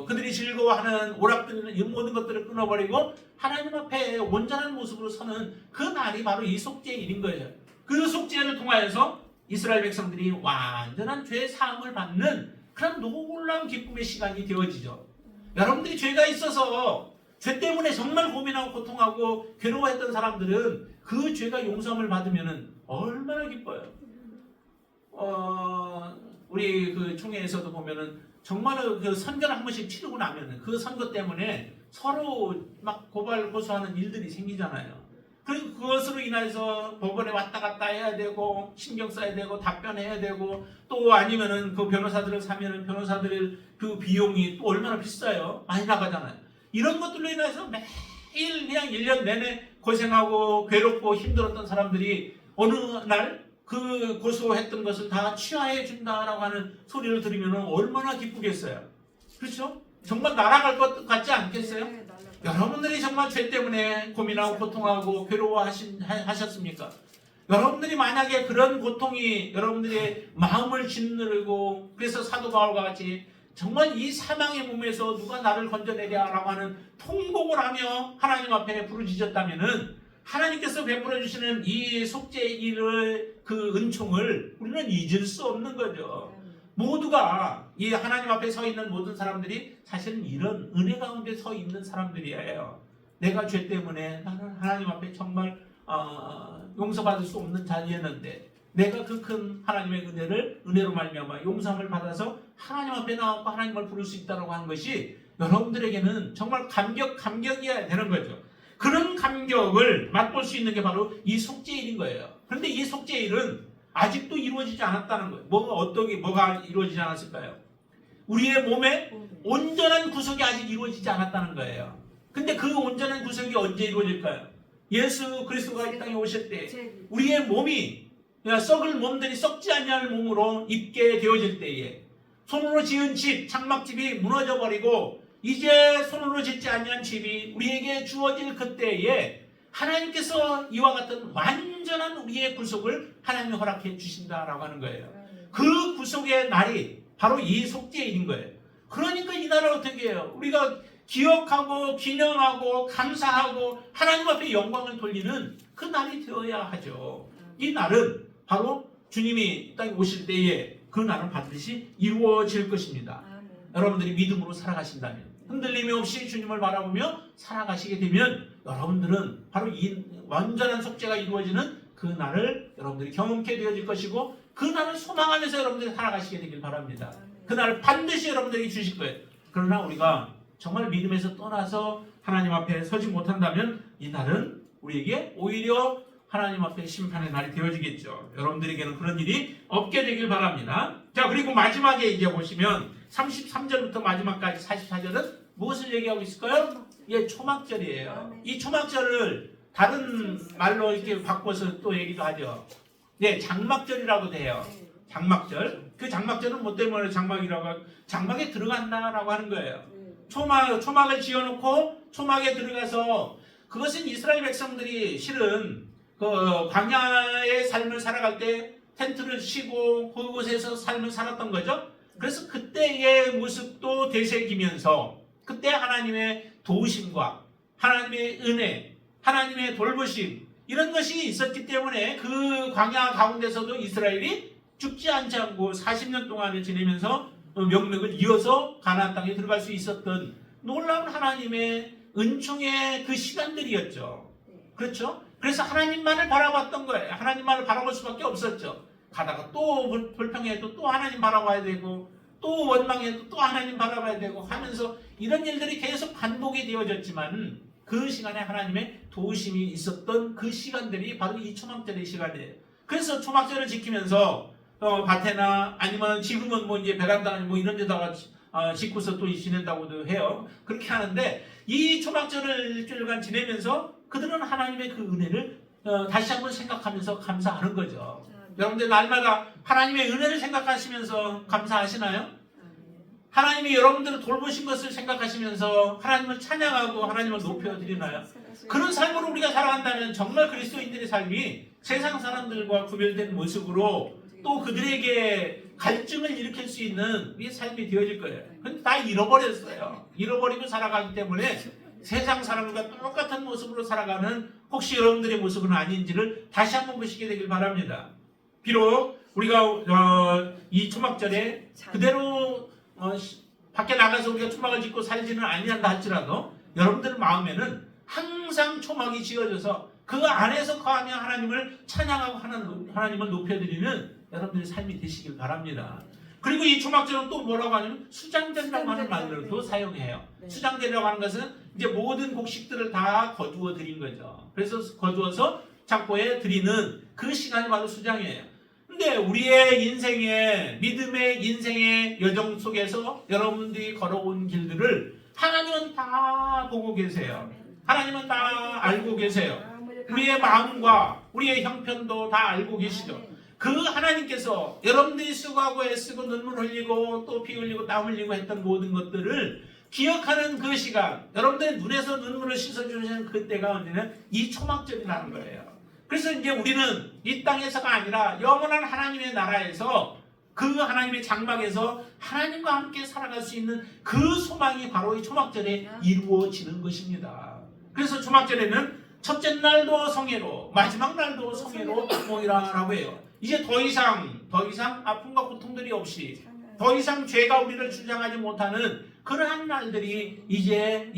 그들이 즐거워하는 오락들이는 이 모든 것들을 끊어버리고 하나님 앞에 온전한 모습으로 서는 그 날이 바로 이 속죄일인 거예요. 그 속죄를 통하여서 이스라엘 백성들이 완전한 죄 사함을 받는 그런 놀라운 기쁨의 시간이 되어지죠. 여러분들이 죄가 있어서 죄 때문에 정말 고민하고 고통하고 괴로워했던 사람들은 그 죄가 용서함을 받으면 얼마나 기뻐요. 우리 그 총회에서도 보면은 정말로 그 선거를 한 번씩 치르고 나면은 그 선거 때문에 서로 막 고발 고소하는 일들이 생기잖아요. 그리고 그것으로 인해서 법원에 왔다 갔다 해야 되고 신경 써야 되고 답변해야 되고 또 아니면은 그 변호사들을 사면은 변호사들 그 비용이 또 얼마나 비싸요. 많이 나가잖아요. 이런 것들로 인해서 매일 그냥 1년 내내 고생하고 괴롭고 힘들었던 사람들이 어느 날 그 고소했던 것을 다 취하해 준다라고 하는 소리를 들으면 얼마나 기쁘겠어요. 그렇죠? 정말 날아갈 것 같지 않겠어요? 네, 여러분들이 정말 죄 때문에 고민하고 고통하고 괴로워하셨습니까? 여러분들이 만약에 그런 고통이 여러분들의 마음을 짓누르고 그래서 사도 바울과 같이 정말 이 사망의 몸에서 누가 나를 건져내랴라고 하는 통곡을 하며 하나님 앞에 부르짖었다면은 하나님께서 베풀어 주시는 이 속죄일의 그 은총을 우리는 잊을 수 없는 거죠. 모두가 이 하나님 앞에 서 있는 모든 사람들이 사실은 이런 은혜 가운데 서 있는 사람들이에요. 내가 죄 때문에 나는 하나님 앞에 정말 용서받을 수 없는 자리였는데 내가 그 큰 하나님의 은혜로 말미암아 용서함을 받아서 하나님 앞에 나와서 하나님을 부를 수 있다고 하는 것이 여러분들에게는 정말 감격이어야 되는 거죠. 그런 감격을 맛볼 수 있는 게 바로 이 속죄일인 거예요. 그런데 이 속죄일은 아직도 이루어지지 않았다는 거예요. 뭐가 이루어지지 않았을까요? 우리의 몸에 온전한 구속이 아직 이루어지지 않았다는 거예요. 근데 그 온전한 구속이 언제 이루어질까요? 예수 그리스도가 이 땅에 오실 때 우리의 몸이 썩을 몸들이 썩지 아니할 몸으로 입게 되어질 때에 손으로 지은 집, 장막집이 무너져 버리고 이제 손으로 짓지 아니한 집이 우리에게 주어질 그때에 하나님께서 이와 같은 완전한 우리의 구속을 하나님이 허락해 주신다라고 하는 거예요. 그 구속의 날이 바로 이 속죄일인 거예요. 그러니까 이 날을 어떻게 해요? 우리가 기억하고 기념하고 감사하고 하나님 앞에 영광을 돌리는 그 날이 되어야 하죠. 이 날은 바로 주님이 이 땅에 오실 때에 그 날은 반드시 이루어질 것입니다. 여러분들이 믿음으로 살아가신다면, 흔들림이 없이 주님을 바라보며 살아가시게 되면 여러분들은 바로 이 완전한 속죄가 이루어지는 그 날을 여러분들이 경험케 되어질 것이고 그 날을 소망하면서 여러분들이 살아가시게 되길 바랍니다. 그 날을 반드시 여러분들이 주실 거예요. 그러나 우리가 정말 믿음에서 떠나서 하나님 앞에 서지 못한다면 이 날은 우리에게 오히려 하나님 앞에 심판의 날이 되어지겠죠. 여러분들에게는 그런 일이 없게 되길 바랍니다. 자, 그리고 마지막에 이제 보시면 33절부터 마지막까지 44절은 무엇을 얘기하고 있을까요? 예, 초막절이에요. 이 초막절을 다른 말로 이렇게 바꿔서 또 얘기도 하죠. 네, 장막절이라고 돼요. 장막절. 그 장막절은 뭐 때문에 장막이라고 하고 장막에 들어간다라고 하는 거예요. 초막을 지어놓고 초막에 들어가서 그것은 이스라엘 백성들이 실은 그 광야의 삶을 살아갈 때 텐트를 치고 그곳에서 삶을 살았던 거죠. 그래서 그때의 모습도 되새기면서 그때 하나님의 도우심과 하나님의 은혜, 하나님의 돌보심 이런 것이 있었기 때문에 그 광야 가운데서도 이스라엘이 죽지 않고 40년 동안을 지내면서 명맥을 이어서 가나안 땅에 들어갈 수 있었던 놀라운 하나님의 은총의 그 시간들이었죠. 그렇죠? 그래서 하나님만을 바라봤던 거예요. 하나님만을 바라볼 수밖에 없었죠. 가다가 또 불평해도 또 하나님 바라봐야 되고 또 원망해도 또 하나님 바라봐야 되고 하면서 이런 일들이 계속 반복이 되어졌지만 그 시간에 하나님의 도우심이 있었던 그 시간들이 바로 이 초막절의 시간이에요. 그래서 초막절을 지키면서 밭에나 아니면 지금은 뭐 이제 베란다나 뭐 이런 데다가 짓고서 또 지낸다고도 해요. 그렇게 하는데 이 초막절을 일주일간 지내면서 그들은 하나님의 그 은혜를 다시 한번 생각하면서 감사하는 거죠. 여러분들 날마다 하나님의 은혜를 생각하시면서 감사하시나요? 하나님이 여러분들을 돌보신 것을 생각하시면서 하나님을 찬양하고 하나님을 높여드리나요? 그런 삶으로 우리가 살아간다면 정말 그리스도인들의 삶이 세상 사람들과 구별된 모습으로 또 그들에게 갈증을 일으킬 수 있는 이 삶이 되어질 거예요. 근데 다 잃어버렸어요. 잃어버리고 살아가기 때문에 세상 사람과 똑같은 모습으로 살아가는 혹시 여러분들의 모습은 아닌지를 다시 한번 보시게 되길 바랍니다. 비록 우리가 이 초막절에 그대로 밖에 나가서 우리가 초막을 짓고 살지는 아니한다 할지라도 여러분들 마음에는 항상 초막이 지어져서 그 안에서 거하며 하나님을 찬양하고 하나님을 높여드리는 여러분들의 삶이 되시길 바랍니다. 그리고 이 초막절은 또 뭐라고 하냐면 수장절이라고 하는 말로도 사용해요. 수장절이라고 하는 것은 이제 모든 곡식들을 다 거두어 드린 거죠. 그래서 거두어서 창고에 드리는 그 시간이 바로 수장이에요. 근데 우리의 인생의 믿음의 인생의 여정 속에서 여러분들이 걸어온 길들을 하나님은 다 보고 계세요. 하나님은 다 알고 계세요. 우리의 마음과 우리의 형편도 다 알고 계시죠. 그 하나님께서 여러분들이 수고하고 애쓰고 눈물 흘리고 또 피 흘리고 땀 흘리고 했던 모든 것들을 기억하는 그 시간, 여러분들의 눈에서 눈물을 씻어주시는 그때가 언제는 이 초막절이라는 거예요. 그래서 이제 우리는 이 땅에서가 아니라 영원한 하나님의 나라에서 그 하나님의 장막에서 하나님과 함께 살아갈 수 있는 그 소망이 바로 이 초막절에 이루어지는 것입니다. 그래서 초막절에는 첫째 날도 성회로 마지막 날도 성회로 모이라라고 해요. 이제 더 이상 아픔과 고통들이 없이 더 이상 죄가 우리를 주장하지 못하는 그러한 날들이 이제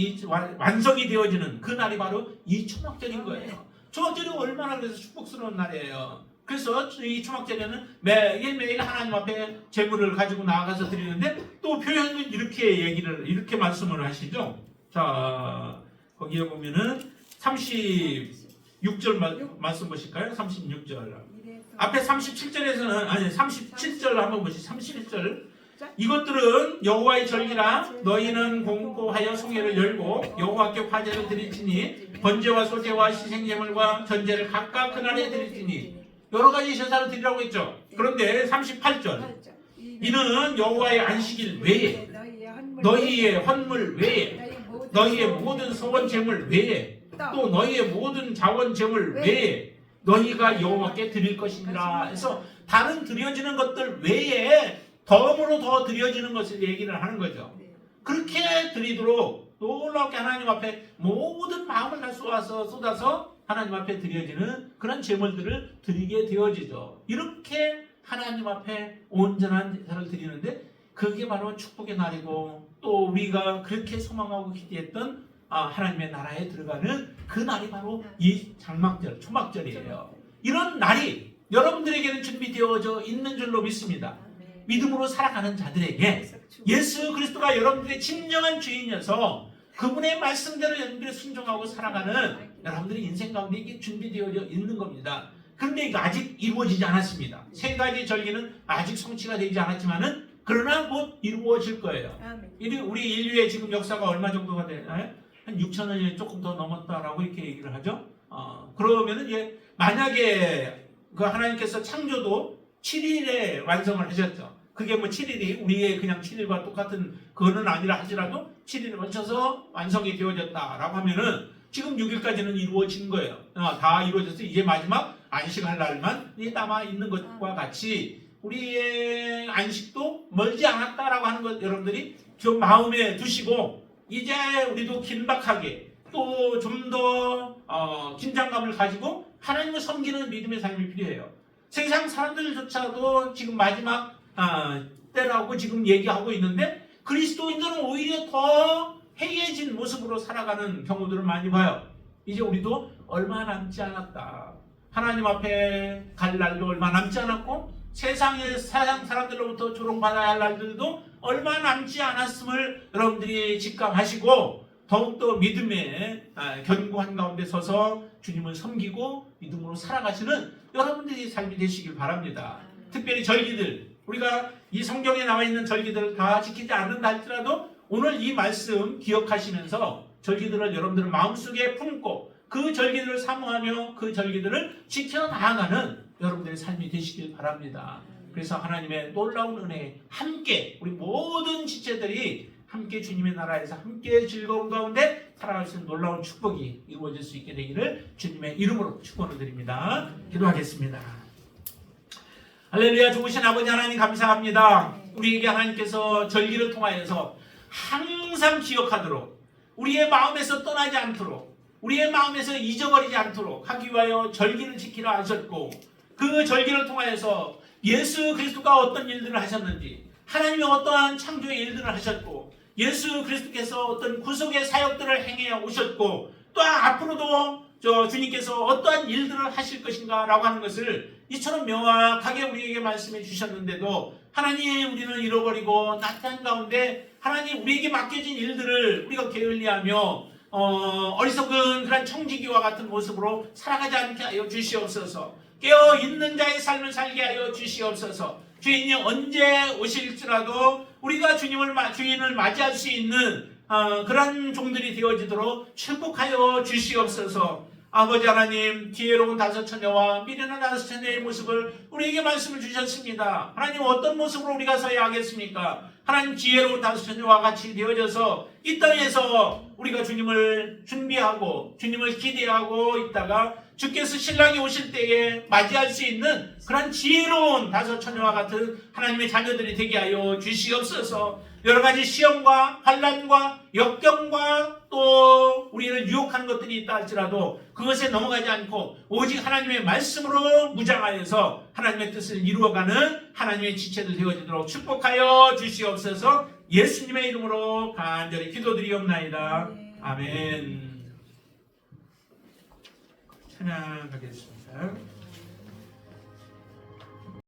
완성이 되어지는 그 날이 바로 이 초막절인 거예요. 초막절이 얼마나 그래서 축복스러운 날이에요. 그래서 이 초막절에는 매일 하나님 앞에 제물을 가지고 나아가서 드리는데 또 표현은 이렇게 말씀을 하시죠. 자, 거기에 보면은 36절 말씀 보실까요? 36절. 앞에 37절에서는 아니 37절 한번 보시죠. 31절. 이것들은 여호와의 절기라 너희는 공고하여 성회를 열고 여호와께 화제를 드릴지니 번제와 소제와 희생제물과 전제를 각각 그날에 드릴지니 여러 가지 제사를 드리라고 했죠. 그런데 38절 이는 여호와의 안식일 외에 너희의 헌물 외에 너희의 모든 서원 제물 외에 또 너희의 모든 자원 제물 외에 너희가 여호와께 드릴 것이니라. 그래서 다른 드려지는 것들 외에 덤으로 더 드려지는 것을 얘기를 하는 거죠. 그렇게 드리도록 놀랍게 하나님 앞에 모든 마음을 다 쏟아서 하나님 앞에 드려지는 그런 제물들을 드리게 되어지죠. 이렇게 하나님 앞에 온전한 제사를 드리는데 그게 바로 축복의 날이고 또 우리가 그렇게 소망하고 기대했던 하나님의 나라에 들어가는 그 날이 바로 이 장막절, 초막절이에요. 이런 날이 여러분들에게는 준비되어져 있는 줄로 믿습니다. 믿음으로 살아가는 자들에게 예수 그리스도가 여러분들의 진정한 주인이어서 그분의 말씀대로 여러분들이 순종하고 살아가는 여러분들의 인생 가운데 이게 준비되어져 있는 겁니다. 그런데 이거 아직 이루어지지 않았습니다. 세 가지 절기는 아직 성취가 되지 않았지만은 그러나 곧 이루어질 거예요. 우리 인류의 지금 역사가 얼마 정도가 되나요? 한 6천년이 조금 더 넘었다라고 이렇게 얘기를 하죠. 그러면은 만약에 그 하나님께서 창조도 7일에 완성을 하셨죠. 그게 뭐 7일이 우리의 그냥 7일과 똑같은 그거는 아니라 하더라도 7일을 거쳐서 완성이 되어졌다라고 하면은 지금 6일까지는 이루어진 거예요. 다 이루어져서 이제 마지막 안식할 날만 남아 있는 것과 같이 우리의 안식도 멀지 않았다라고 하는 것 여러분들이 좀 마음에 두시고 이제 우리도 긴박하게 또 좀 더 긴장감을 가지고 하나님을 섬기는 믿음의 삶이 필요해요. 세상 사람들조차도 지금 마지막 때라고 지금 얘기하고 있는데 그리스도인들은 오히려 더 해이해진 모습으로 살아가는 경우들을 많이 봐요. 이제 우리도 얼마 남지 않았다. 하나님 앞에 갈 날도 얼마 남지 않았고 세상 사람들로부터 조롱받아야 할 날들도 얼마 남지 않았음을 여러분들이 직감하시고 더욱더 믿음의 견고한 가운데 서서 주님을 섬기고 믿음으로 살아가시는 여러분들의 삶이 되시길 바랍니다. 특별히 절기들, 우리가 이 성경에 나와 있는 절기들을 다 지키지 않는다 할지라도 오늘 이 말씀 기억하시면서 절기들을 여러분들은 마음속에 품고 그 절기들을 사모하며 그 절기들을 지켜나가는 여러분들의 삶이 되시길 바랍니다. 그래서 하나님의 놀라운 은혜에 함께 우리 모든 지체들이 함께 주님의 나라에서 함께 즐거운 가운데 살아갈 수 있는 놀라운 축복이 이루어질 수 있게 되기를 주님의 이름으로 축원을 드립니다. 기도하겠습니다. 할렐루야. 좋으신 아버지 하나님 감사합니다. 우리에게 하나님께서 절기를 통하여서 항상 기억하도록 우리의 마음에서 떠나지 않도록 우리의 마음에서 잊어버리지 않도록 하기 위하여 절기를 지키라 하셨고 그 절기를 통하여서 예수 그리스도가 어떤 일들을 하셨는지 하나님이 어떠한 창조의 일들을 하셨고 예수 그리스도께서 어떤 구속의 사역들을 행해 오셨고 또 앞으로도 주님께서 어떠한 일들을 하실 것인가 라고 하는 것을 이처럼 명확하게 우리에게 말씀해 주셨는데도 하나님 우리는 잃어버리고 나태한 가운데 하나님 우리에게 맡겨진 일들을 우리가 게을리하며 어리석은 그런 청지기와 같은 모습으로 살아가지 않게 하여 주시옵소서. 깨어있는 자의 삶을 살게 하여 주시옵소서. 주인이 언제 오실지라도 우리가 주인을 맞이할 수 있는 그런 종들이 되어지도록 축복하여 주시옵소서. 아버지 하나님, 지혜로운 다섯 처녀와 미련한 다섯 처녀의 모습을 우리에게 말씀을 주셨습니다. 하나님 어떤 모습으로 우리가 서야 하겠습니까? 하나님 지혜로운 다섯 처녀와 같이 되어져서 이 땅에서 우리가 주님을 준비하고 주님을 기대하고 있다가 주께서 신랑이 오실 때에 맞이할 수 있는 그런 지혜로운 다섯 처녀와 같은 하나님의 자녀들이 되게 하여 주시옵소서. 여러 가지 시험과 환난과 역경과 또 우리를 유혹하는 것들이 있다 할지라도 그것에 넘어가지 않고 오직 하나님의 말씀으로 무장하여서 하나님의 뜻을 이루어가는 하나님의 지체들 되어지도록 축복하여 주시옵소서. 예수님의 이름으로 간절히 기도드리옵나이다. 아멘. 찬양하겠습니다.